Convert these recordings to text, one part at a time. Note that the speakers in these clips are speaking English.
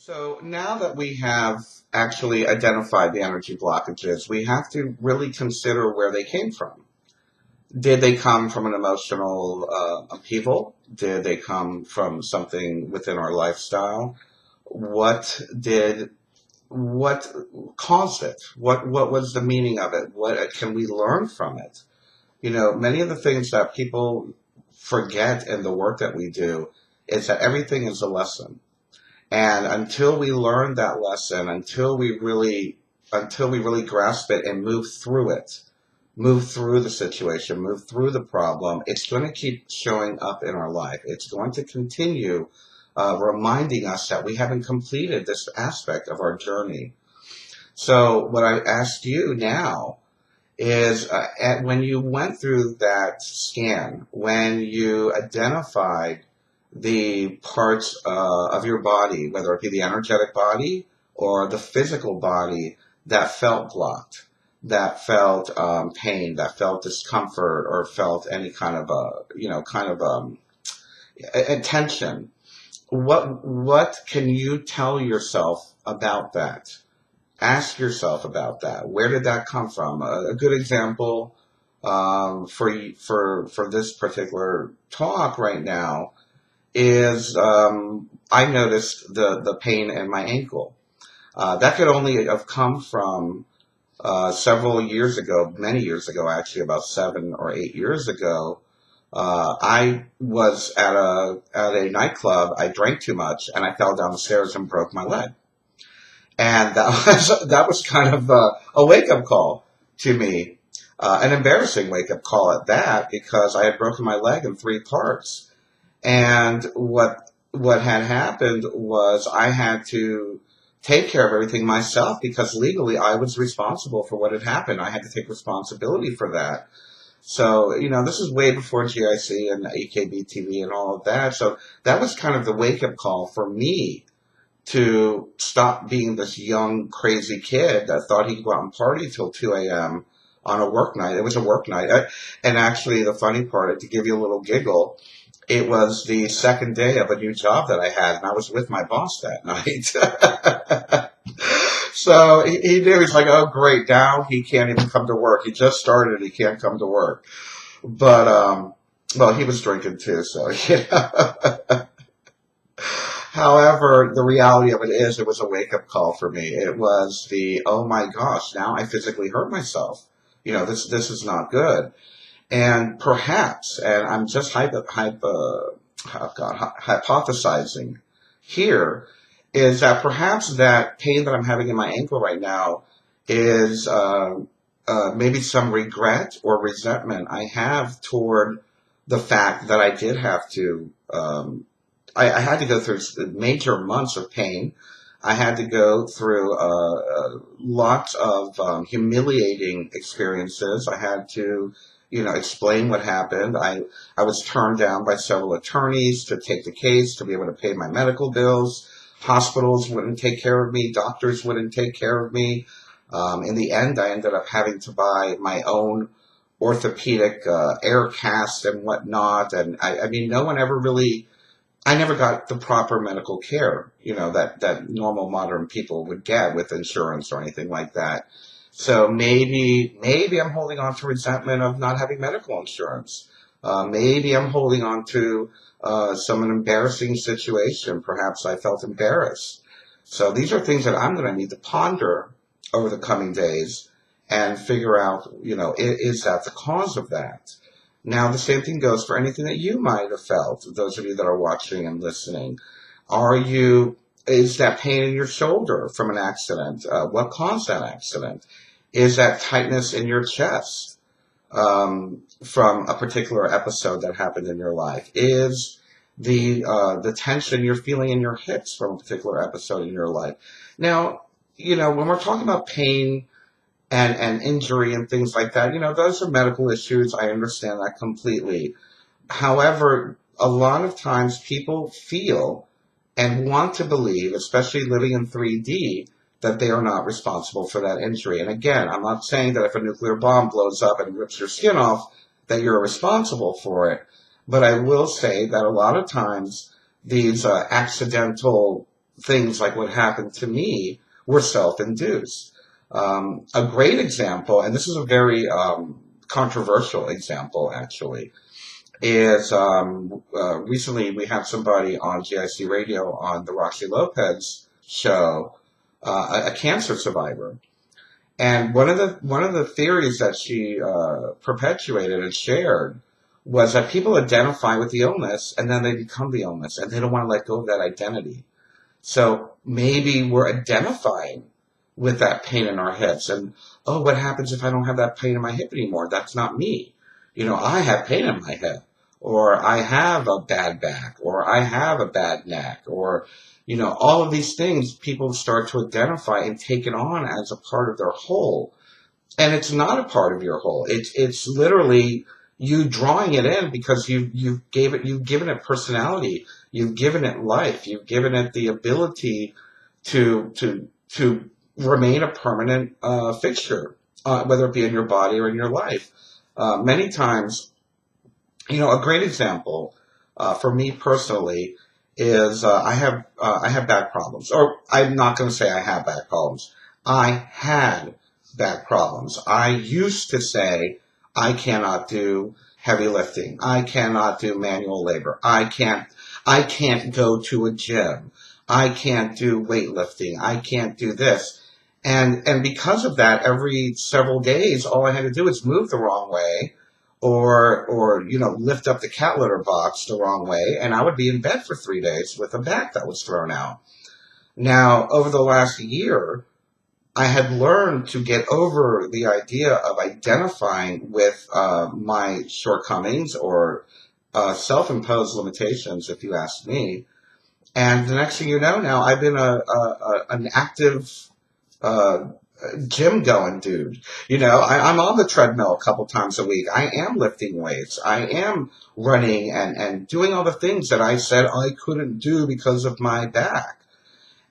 So now that we have actually identified the energy blockages, we have to really consider where they came from. Did they come from an emotional upheaval? Did they come from something within our lifestyle? What did what caused it? What was the meaning of it? What can we learn from it? Many of the things that people forget in the work that we do is that everything is a lesson. And until we learn that lesson, until we really grasp it and move through the situation, move through the problem, it's going to keep showing up in our life. It's going to continue reminding us that we haven't completed this aspect of our journey. So what I ask you now is when you went through that scan, when you identified the parts of your body, whether it be the energetic body or the physical body that felt blocked, that felt pain, that felt discomfort, or felt any kind of tension. What can you tell yourself about that? Ask yourself about that. Where did that come from? A good example for this particular talk right now is I noticed the pain in my ankle. That could only have come from several years ago, many years ago, actually, about 7 or 8 years ago. I was at a nightclub. I drank too much, and I fell down the stairs and broke my leg. And that was kind of a wake up call to me, an embarrassing wake up call at that, because I had broken my leg in three parts. And what had happened was I had to take care of everything myself, because legally I was responsible for what had happened. I had to take responsibility for that. So, this is way before GIC and AKB TV and all of that. So that was kind of the wake up call for me to stop being this young, crazy kid that thought he could go out and party till 2 a.m. on a work night. It was a work night. And actually, the funny part, to give you a little giggle, it was the second day of a new job that I had, and I was with my boss that night. So he knew. He's like, oh, great, now he can't even come to work. He just started, he can't come to work. But, well, he was drinking too, so, However, the reality of it is it was a wake-up call for me. It was oh my gosh, now I physically hurt myself. This is not good. And perhaps, and I'm just hypothesizing here, is that perhaps that pain that I'm having in my ankle right now is maybe some regret or resentment I have toward the fact that I did have to, I had to go through major months of pain. I had to go through lots of humiliating experiences. I had to explain what happened. I was turned down by several attorneys to take the case, to be able to pay my medical bills. Hospitals wouldn't take care of me. Doctors wouldn't take care of me. In the end, I ended up having to buy my own orthopedic air cast and whatnot. And I mean, no one ever really, I never got the proper medical care, that normal modern people would get with insurance or anything like that. So maybe I'm holding on to resentment of not having medical insurance. Maybe I'm holding on to some embarrassing situation. Perhaps I felt embarrassed. So these are things that I'm going to need to ponder over the coming days and figure out, is that the cause of that? Now, the same thing goes for anything that you might have felt, those of you that are watching and listening. Is that pain in your shoulder from an accident? What caused that accident? Is that tightness in your chest from a particular episode that happened in your life? Is the tension you're feeling in your hips from a particular episode in your life? Now, when we're talking about pain and injury and things like that, those are medical issues. I understand that completely. However, a lot of times people feel and want to believe, especially living in 3D, that they are not responsible for that injury. And again, I'm not saying that if a nuclear bomb blows up and rips your skin off, that you're responsible for it. But I will say that a lot of times these accidental things like what happened to me were self-induced. A great example, and this is a very controversial example actually, is recently we had somebody on GIC Radio on the Roxy Lopez show, a cancer survivor. And one of the theories that she perpetuated and shared was that people identify with the illness and then they become the illness and they don't want to let go of that identity. So maybe we're identifying with that pain in our hips and, oh, what happens if I don't have that pain in my hip anymore? That's not me. I have pain in my hip, or I have a bad back, or I have a bad neck, or all of these things people start to identify and take it on as a part of their whole. And it's not a part of your whole. It's literally you drawing it in because you've given it personality, you've given it life, you've given it the ability to remain a permanent fixture, whether it be in your body or in your life. Many times, a great example for me personally is I have back problems, or I'm not going to say I have back problems. I had back problems. I used to say I cannot do heavy lifting. I cannot do manual labor. I can't go to a gym. I can't do weightlifting. I can't do this. And because of that, every several days, all I had to do was move the wrong way, or lift up the cat litter box the wrong way, and I would be in bed for 3 days with a back that was thrown out. Now, over the last year, I had learned to get over the idea of identifying with my shortcomings or self-imposed limitations, if you ask me. And the next thing you know, now I've been an active uh, gym going dude. I'm on the treadmill a couple times a week. I am lifting weights. I am running and doing all the things that I said I couldn't do because of my back.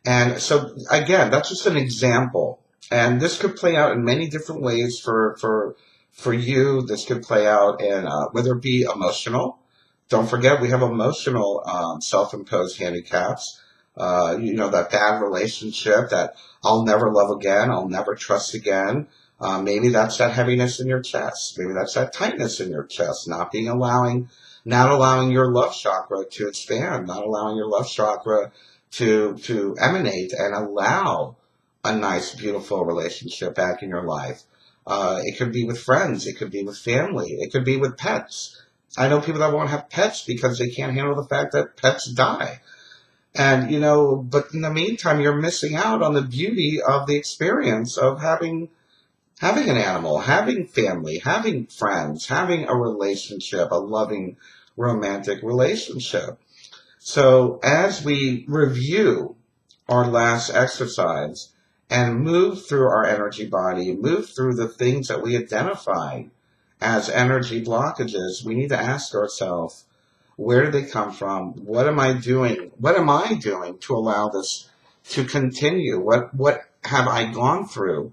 And so again, that's just an example. And this could play out in many different ways for you. This could play out in whether it be emotional. Don't forget, we have emotional self-imposed handicaps. That bad relationship that I'll never love again, I'll never trust again. Maybe that's that heaviness in your chest. Maybe that's that tightness in your chest, not allowing your love chakra to expand, not allowing your love chakra to emanate and allow a nice, beautiful relationship back in your life. It could be with friends, it could be with family, it could be with pets. I know people that won't have pets because they can't handle the fact that pets die. And, but in the meantime, you're missing out on the beauty of the experience of having an animal, having family, having friends, having a relationship, a loving romantic relationship. So as we review our last exercise and move through our energy body, move through the things that we identify as energy blockages, we need to ask ourselves, where do they come from? What am I doing? What am I doing to allow this to continue? What have I gone through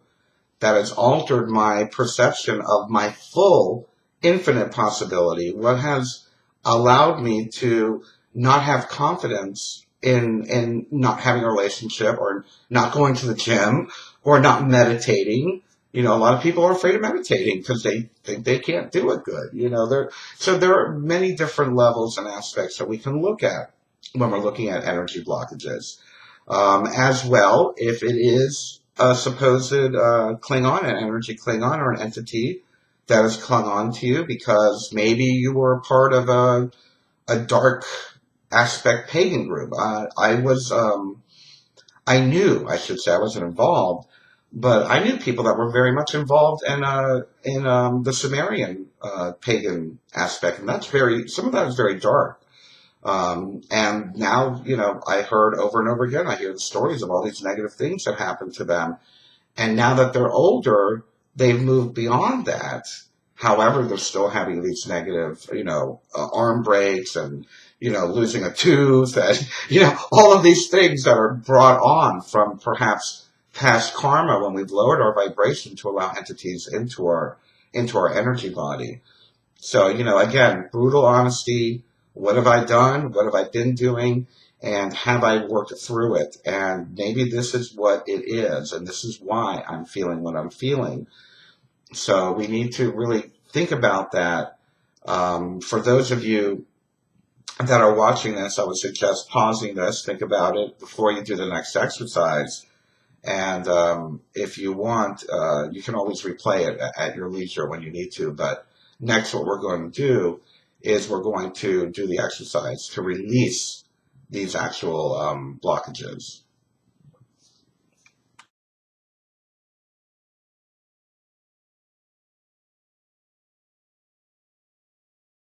that has altered my perception of my full infinite possibility? What has allowed me to not have confidence in not having a relationship, or not going to the gym, or not meditating? A lot of people are afraid of meditating because they think they can't do it good. So there are many different levels and aspects that we can look at when we're looking at energy blockages. As well, if it is a supposed Klingon, an energy Klingon, or an entity that has clung on to you because maybe you were a part of a dark aspect pagan group. I knew, I should say, I wasn't involved, but I knew people that were very much involved in the Sumerian pagan aspect, and some of that is very dark. And now, I heard over and over again, I hear the stories of all these negative things that happened to them. And now that they're older, they've moved beyond that. However, they're still having these negative, arm breaks and, losing a tooth and, all of these things that are brought on from perhaps past karma when we've lowered our vibration to allow entities into our energy body. So, again, brutal honesty. What have I done? What have I been doing? And have I worked through it? And maybe this is what it is, and this is why I'm feeling what I'm feeling. So we need to really think about that. For those of you that are watching this, I would suggest pausing this, think about it before you do the next exercise. And if you want, you can always replay it at your leisure when you need to. But next, what we're going to do is we're going to do the exercise to release these actual blockages.